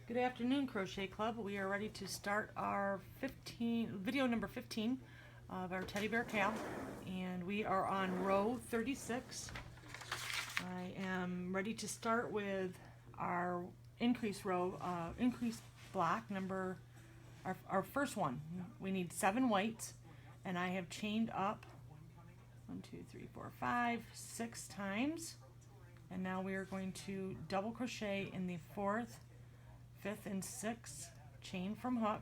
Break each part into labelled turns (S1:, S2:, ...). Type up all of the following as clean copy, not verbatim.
S1: Good afternoon, Crochet Club. We are ready to start our video number 15 of our teddy bear cal, and we are on row 36. I am ready to start with our increase block number, our first one. We need 7 whites, and I have chained up 1, 2, 3, 4, 5, 6 times, and now we are going to double crochet in the 4th, 5th, and 6th chain from hook.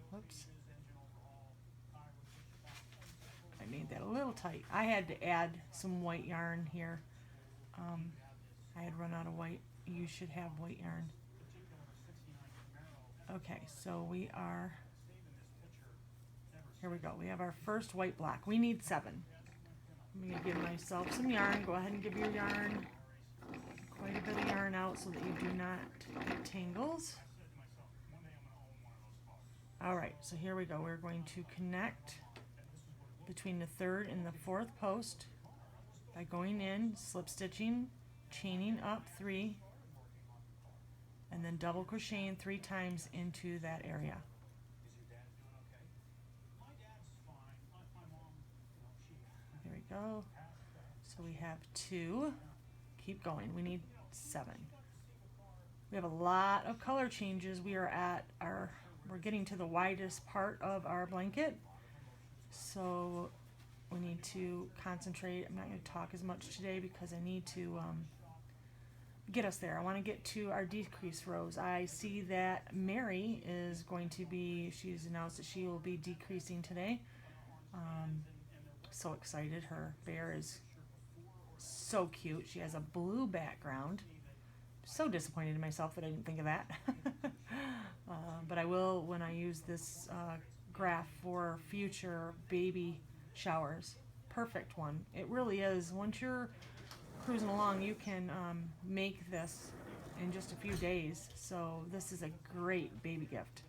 S1: Whoops. I made that a little tight. I had to add some white yarn here. I had run out of white. You should have white yarn. Okay, so we are, here we go. We have our first white block. We need 7. I'm going to give myself some yarn. Go ahead and give your yarn quite a bit of yarn out so that you do not get tangles. Alright, so here we go. We're going to connect between the 3rd and the 4th post by going in, slip stitching, chaining up 3, and then double crocheting 3 times into that area. There we go. So we have 2. Keep going. We need 7. We have a lot of color changes. We're getting to the widest part of our blanket, so we need to concentrate. I'm not going to talk as much today because I need to get us there. I want to get to our decrease rows. I see that Mary is going to be, she's announced that she will be decreasing today. So excited. Her bear is so cute. She has a blue background. So disappointed in myself that I didn't think of that. But I will when I use this graph for future baby showers. Perfect one. It really is. Once you're cruising along, you can make this in just a few days. So this is a great baby gift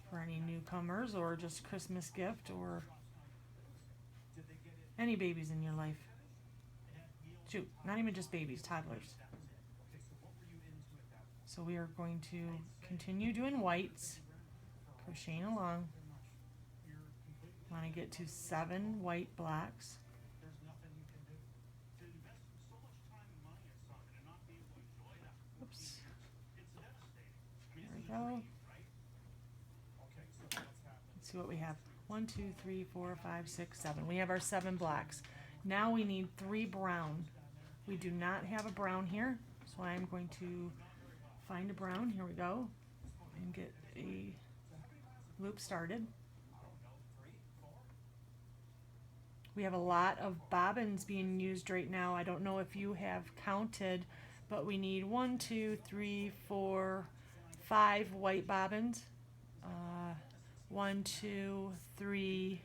S1: for any newcomers, or just Christmas gift, or any babies in your life. Shoot, not even just babies, toddlers. So we are going to continue doing whites, crocheting along. I want to get to 7 white blocks. Oops. There we go. Let's see what we have. 1, 2, 3, 4, 5, 6, 7. We have our 7 blocks. Now we need 3 brown. We do not have a brown here, so I'm going to find a brown. Here we go, and get a loop started. We have a lot of bobbins being used right now. I don't know if you have counted, but we need 1, 2, 3, 4, 5 white bobbins. 1, 2, 3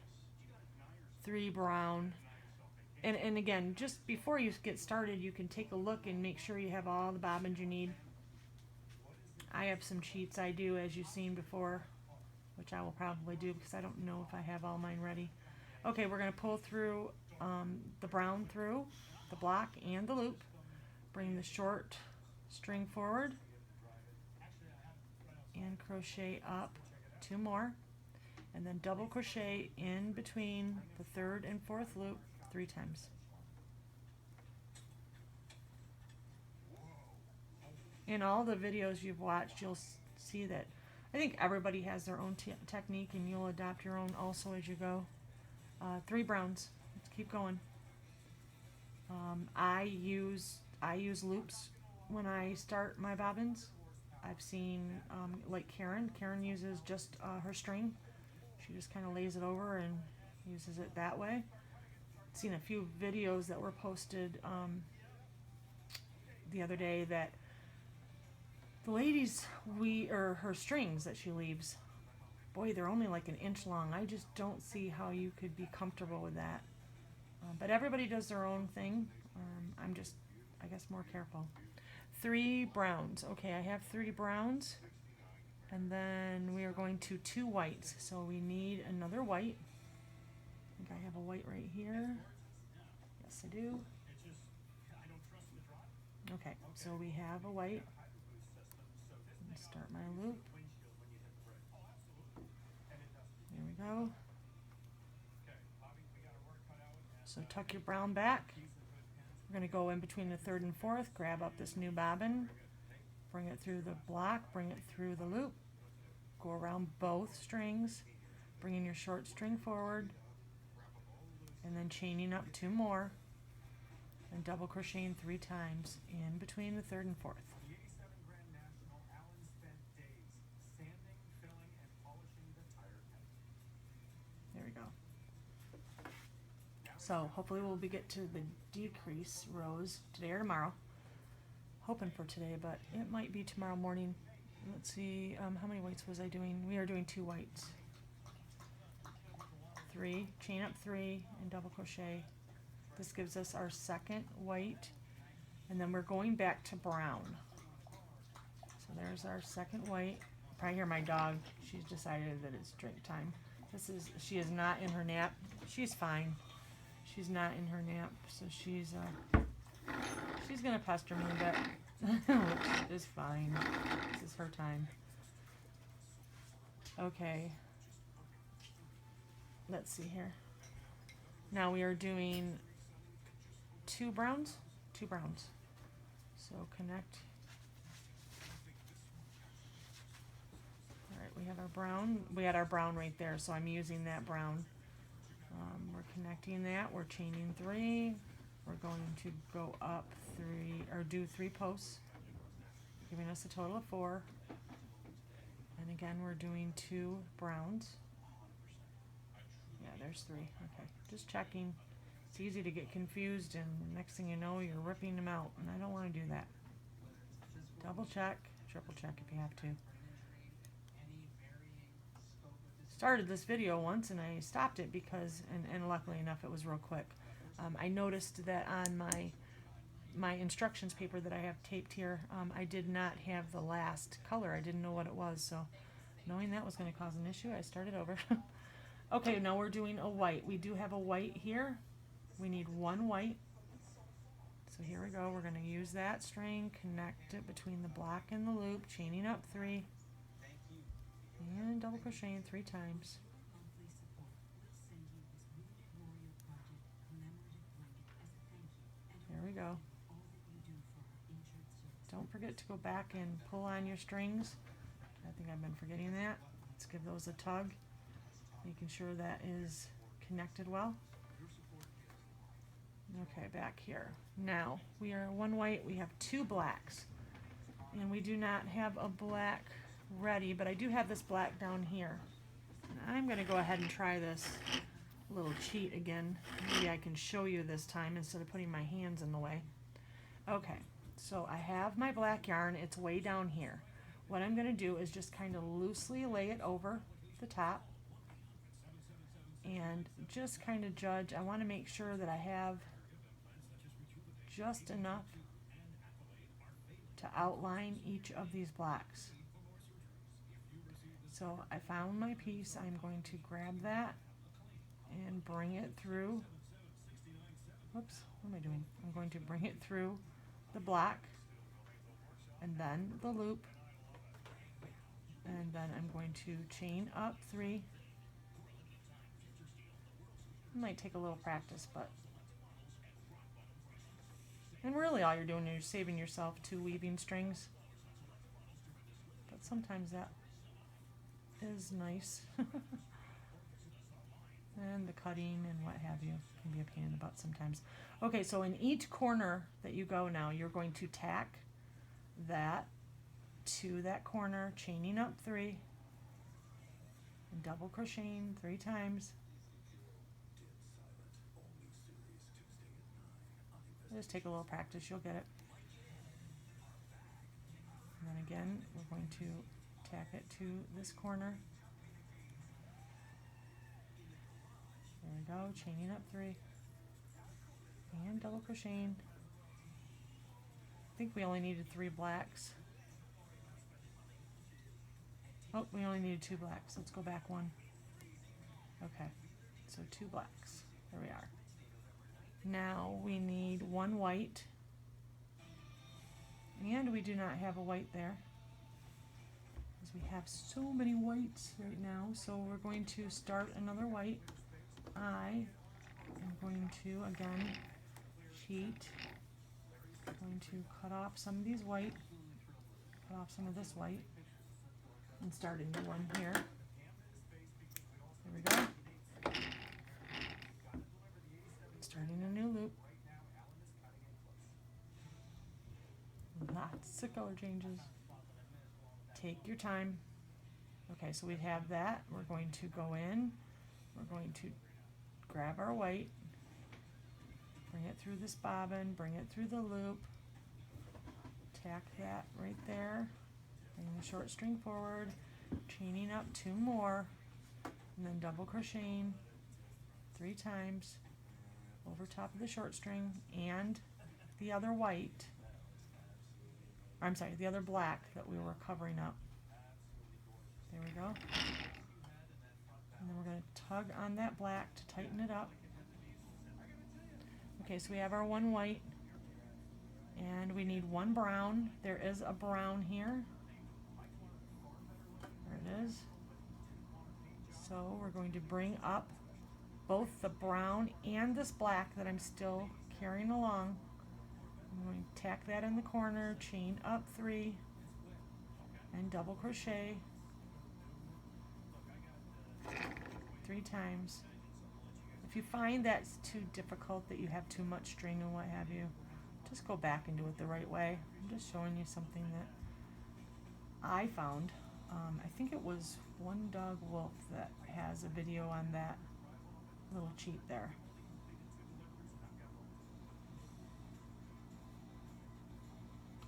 S1: brown. And again, just before you get started, you can take a look and make sure you have all the bobbins you need. I have some cheats I do, as you've seen before, which I will probably do because I don't know if I have all mine ready. Okay, we're going to pull through the brown through the block and the loop. Bring the short string forward and crochet up 2 more, and then double crochet in between the 3rd and 4th loop 3 times. In all the videos you've watched, you'll see that I think everybody has their own technique, and you'll adopt your own also as you go. 3 browns. Let's keep going. I use loops when I start my bobbins. I've seen like Karen uses just her string. She just kind of lays it over and uses it that way. I've seen a few videos that were posted the other day that the ladies, her strings that she leaves, boy, they're only like 1 inch long. I just don't see how you could be comfortable with that. But everybody does their own thing. I'm just, I guess, more careful. 3 browns. Okay, I have 3 browns. And then we are going to 2 whites. So we need another white. I think I have a white right here. Yes, I do. Okay, so we have a white. Let's start loop. There we go. So tuck your brown back. We're going to go in between the third and fourth, grab up this new bobbin, bring it through the block, bring it through the loop, go around both strings, bringing your short string forward, and then chaining up 2 more, and double crocheting 3 times in between the third and fourth. There we go. So hopefully we'll get to the decrease rows today or tomorrow. Hoping for today, but it might be tomorrow morning. Let's see, how many whites was I doing? We are doing 2 whites. 3, chain up 3, and double crochet. This gives us our second white, and then we're going back to brown. So there's our second white. Probably hear my dog. She's decided that it's drink time. She is not in her nap. She's fine. She's not in her nap, so she's gonna pester me a bit, which is fine. This is her time. Okay. Let's see here. Now we are doing 2 browns. So connect. All right, we have our brown. We had our brown right there, so I'm using that brown. We're connecting that. We're chaining 3. We're going to go up 3, or do 3 posts, giving us a total of 4. And again, we're doing 2 browns. Yeah, there's 3. Okay, just checking. It's easy to get confused, and next thing you know, you're ripping them out, and I don't want to do that. Double check, triple check if you have to. Started this video once and I stopped it because, and luckily enough, it was real quick. I noticed that on my instructions paper that I have taped here, I did not have the last color. I didn't know what it was, so knowing that was going to cause an issue, I started over. Okay, now we're doing a white. We do have a white here. We need 1 white. So here we go. We're going to use that string, connect it between the block and the loop, chaining up 3, and double crocheting 3 times. There we go. Don't forget to go back and pull on your strings. I think I've been forgetting that. Let's give those a tug, making sure that is connected well. Okay, back here. Now, we are 1 white, we have 2 blacks. And we do not have a black ready, but I do have this black down here. And I'm going to go ahead and try this little cheat again. Maybe I can show you this time instead of putting my hands in the way. Okay, so I have my black yarn. It's way down here. What I'm going to do is just kind of loosely lay it over the top and just kind of judge. I want to make sure that I have just enough to outline each of these blocks. So I found my piece. I'm going to grab that and bring it through. Whoops, what am I doing? I'm going to bring it through the block and then the loop, and then I'm going to chain up 3. It might take a little practice, but and really all you're doing is you're saving yourself 2 weaving strings, but sometimes that is nice. And the cutting and what have you can be a pain in the butt sometimes. Okay, so in each corner that you go now, you're going to tack that to that corner, chaining up 3 and double crocheting 3 times. Just take a little practice, you'll get it. And then again, we're going to tack it to this corner. There we go, chaining up 3 and double crocheting. I think we only needed 3 blacks. Oh, we only needed 2 blacks. Let's go back 1. Okay, so 2 blacks. There we are. Now we need 1 white, and we do not have a white there, because we have so many whites right now, so we're going to start another white. I am going to, again, sheet. I'm going to cut off some of these white, cut off some of this white, and start a new one here. There we go. Starting a new loop. Lots of color changes. Take your time. Okay, so we have that. We're going to go in. We're going to grab our white, bring it through this bobbin, bring it through the loop, tack that right there, bring the short string forward, chaining up 2 more, and then double crocheting 3 times over top of the short string and the other white, or I'm sorry, the other black that we were covering up. There we go. And then we're going to tug on that black to tighten it up. Okay, so we have our 1 white, and we need 1 brown. There is a brown here. There it is. So we're going to bring up both the brown and this black that I'm still carrying along. I'm going to tack that in the corner, chain up 3, and double crochet 3 times. If you find that's too difficult, that you have too much string and what have you, just go back and do it the right way. I'm just showing you something that I found. I think it was One Dog Wolf that has a video on that little cheat there.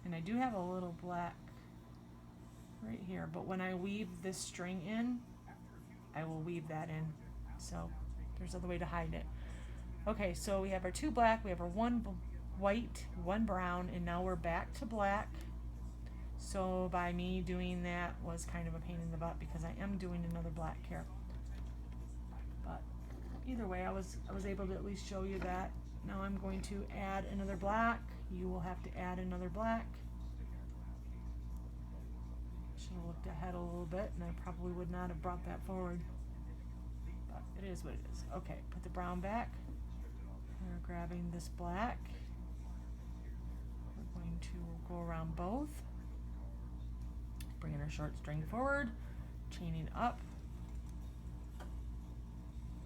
S1: And I do have a little black right here, but when I weave this string in, I will weave that in. So there's another way to hide it. Okay, so we have our 2 black, we have our 1 white, 1 brown, and now we're back to black. So by me doing that was kind of a pain in the butt because I am doing another black here. But either way, I was able to at least show you that. Now I'm going to add another black. You will have to add another black. Should have looked ahead a little bit, and I probably would not have brought that forward. But it is what it is. Okay, put the brown back. We're grabbing this black. We're going to go around both. Bringing our short string forward, chaining up.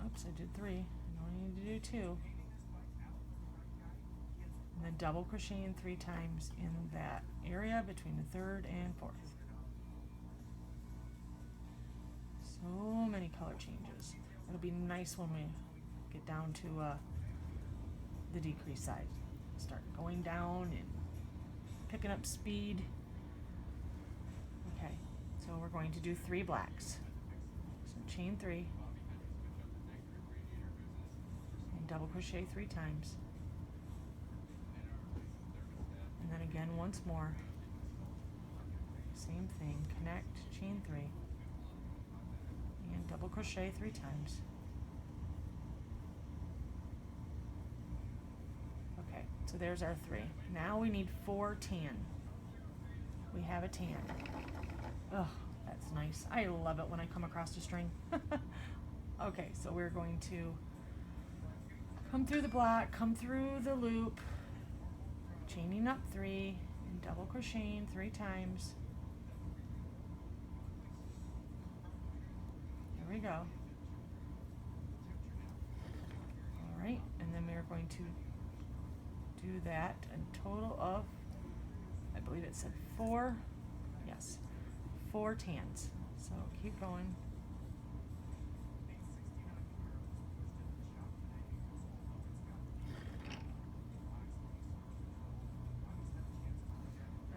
S1: Oops, I did 3. I only need to do 2. And then double crocheting 3 times in that area between the 3rd and 4th. So many color changes. It'll be nice when we get down to the decrease side. Start going down and picking up speed. Okay, so we're going to do 3 blacks. So chain 3 and double crochet 3 times. And then again once more. Same thing, connect, chain 3, and double crochet 3 times. Okay, so there's our 3. Now we need 4 tan. We have a tan. Oh, that's nice. I love it when I come across a string. Okay, so we're going to come through the black, come through the loop, chaining up 3, and double crocheting 3 times. There we go. All right, and then we're going to do that a total of, I believe it said 4, yes, 4 tans. So keep going.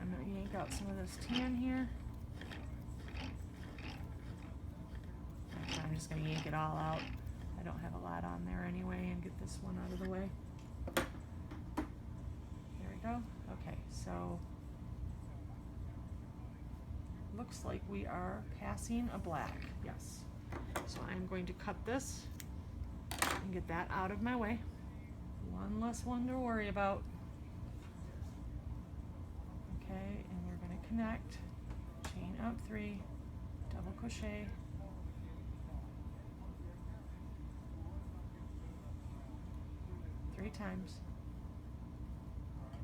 S1: I'm going to yank out some of this tan here. I'm just going to yank it all out. I don't have a lot on there anyway, and get this one out of the way. There we go. Okay, so looks like we are passing a black. Yes. So I'm going to cut this and get that out of my way. One less one to worry about. Okay, and we're going to connect, chain up 3, double crochet, three times.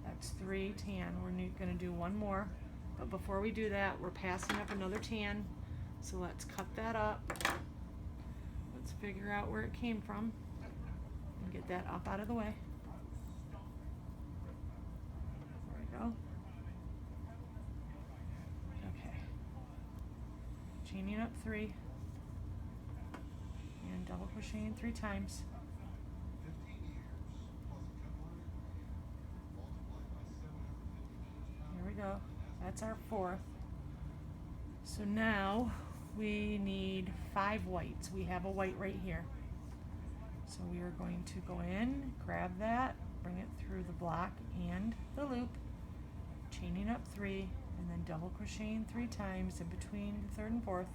S1: That's 3 tan. We're going to do one more, but before we do that, we're passing up another tan. So let's cut that up. Let's figure out where it came from and get that up out of the way. There we go. Okay. Chaining up 3 and double crocheting 3 times. There we go. That's our 4th. So now we need 5 whites. We have a white right here. So we are going to go in, grab that, bring it through the block and the loop, chaining up 3, and then double crocheting 3 times in between the 3rd and 4th.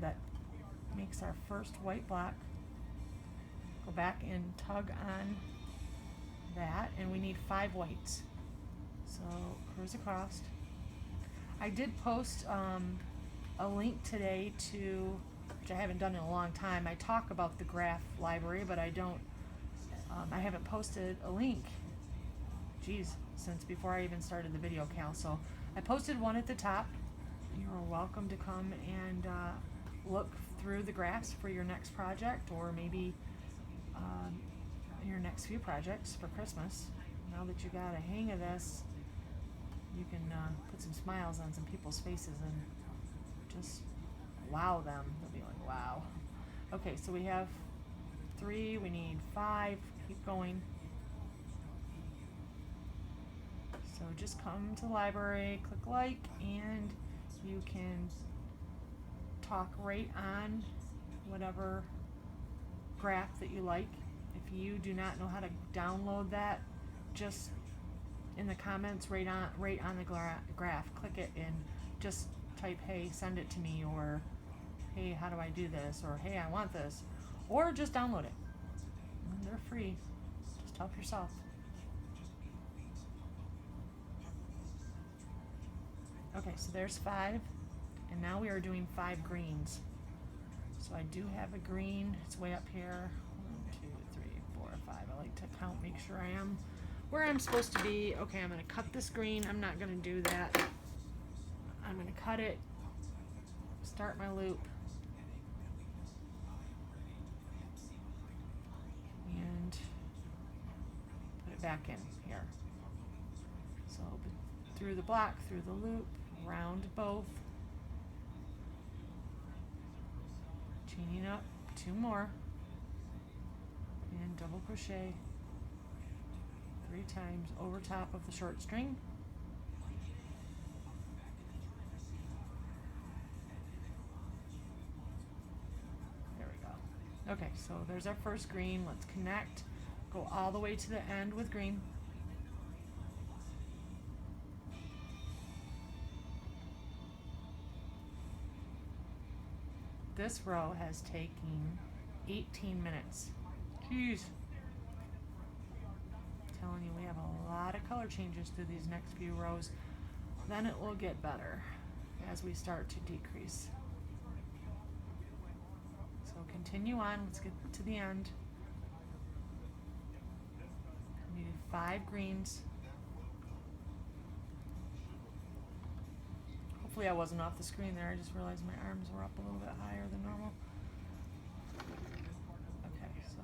S1: That makes our first white block. Go back and tug on that, and we need 5 whites. So cruise across. I did post a link today to, which I haven't done in a long time. I talk about the graph library, but I haven't posted a link, since before I even started the video cal. So I posted one at the top. You're welcome to come and look through the graphs for your next project, or maybe your next few projects for Christmas. Now that you got a hang of this, you can put some smiles on some people's faces and just wow them. They'll be like, wow. Okay, so we have 3, we need 5, keep going. So just come to the library, click like, and you can talk right on whatever graph that you like. If you do not know how to download that, just in the comments right on the graph, click it and just type, hey, send it to me, or hey, how do I do this, or hey, I want this, or just download it. They're free. Just help yourself. Okay, so there's 5, and now we are doing 5 greens. So I do have a green. It's way up here. 1, 2, 3, 4, 5. I like to count, make sure I am where I'm supposed to be. Okay, I'm going to cut this green. I'm not going to do that. I'm going to cut it, start my loop, and put it back in here. So through the block, through the loop, round both, chaining up 2 more, and double crochet 3 times over top of the short string. There we go. Okay, so there's our first green. Let's connect, go all the way to the end with green. This row has taken 18 minutes. Jeez. I'm telling you, we have a lot of color changes through these next few rows. Then it will get better as we start to decrease. So continue on. Let's get to the end. We need 5 greens. Hopefully I wasn't off the screen there. I just realized my arms were up a little bit higher than normal. Okay, so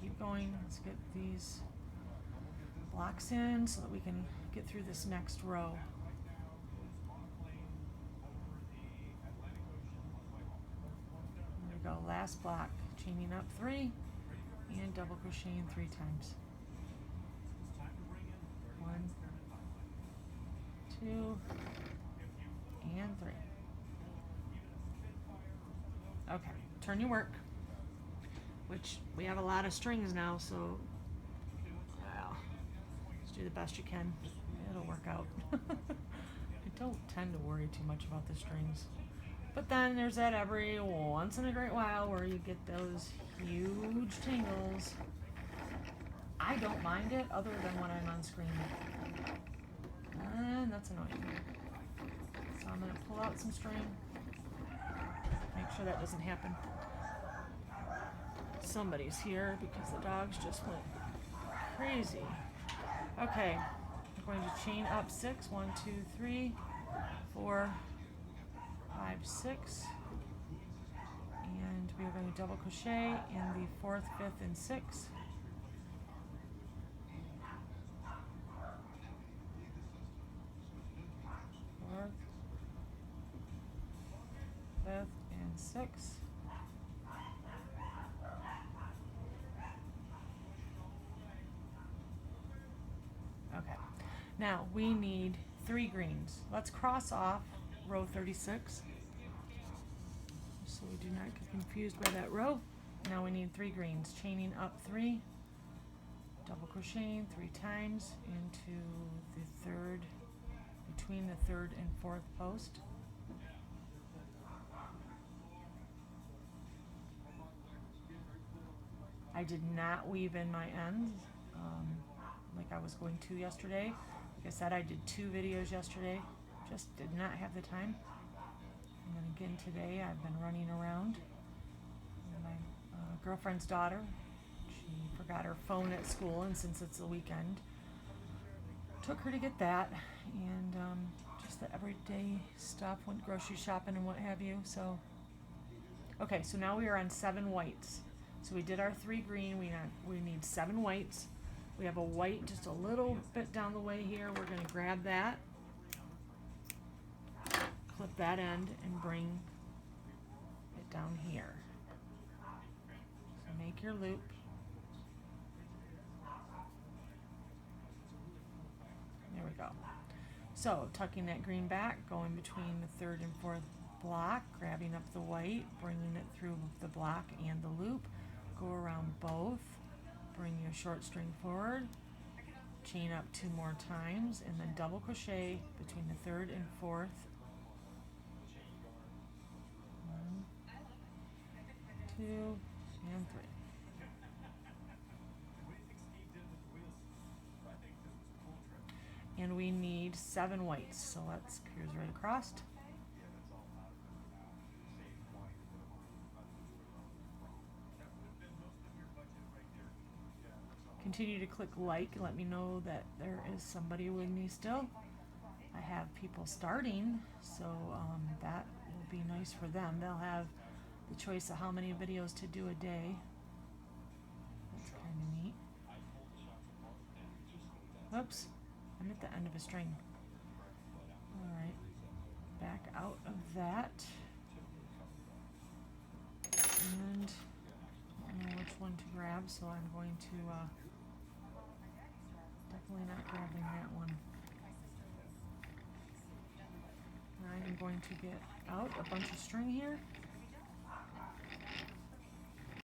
S1: keep going. Let's get these blocks in so that we can get through this next row. There we go, last block. Chaining up 3 and double crocheting 3 times. 1, 2, and 3. Okay, turn your work, which we have a lot of strings now, so well, just do the best you can. It'll work out. I don't tend to worry too much about the strings, but then there's that every once in a great while where you get those huge tangles. I don't mind it other than when I'm on screen. out some string. Make sure that doesn't happen. Somebody's here because the dogs just went crazy. Okay, I'm going to chain up 6. 1, 2, 3, 4, 5, 6. And we are going to double crochet in the 4th, 5th, and 6th. 4th, 5th, and 6th. Okay, now we need 3 greens. Let's cross off row 36 so we do not get confused by that row. Now we need 3 greens, chaining up 3, double crocheting 3 times into the 3rd, between the 3rd and 4th post. I did not weave in my ends like I was going to yesterday. Like I said, I did 2 videos yesterday, just did not have the time. And then again today, I've been running around. And my girlfriend's daughter, she forgot her phone at school, and since it's the weekend, took her to get that, and just the everyday stuff, went grocery shopping and what have you. So, okay, so now we are on 7 whites. So we did our 3 green, we need 7 whites. We have a white just a little bit down the way here. We're going to grab that, clip that end, and bring it down here. So make your loop. There we go. So tucking that green back, going between the 3rd and 4th block, grabbing up the white, bringing it through the block and the loop, go around both, bring your short string forward, chain up 2 more times, and then double crochet between the 3rd and 4th. 1, 2, and 3. And we need 7 whites, so let's here's right across. Continue to click like and let me know that there is somebody with me still. I have people starting, so that will be nice for them. They'll have the choice of how many videos to do a day. That's kind of neat. Oops, I'm at the end of a string. Alright, back out of that. And I don't know which one to grab, so I'm going to definitely not grabbing that one. I'm going to get out a bunch of string here.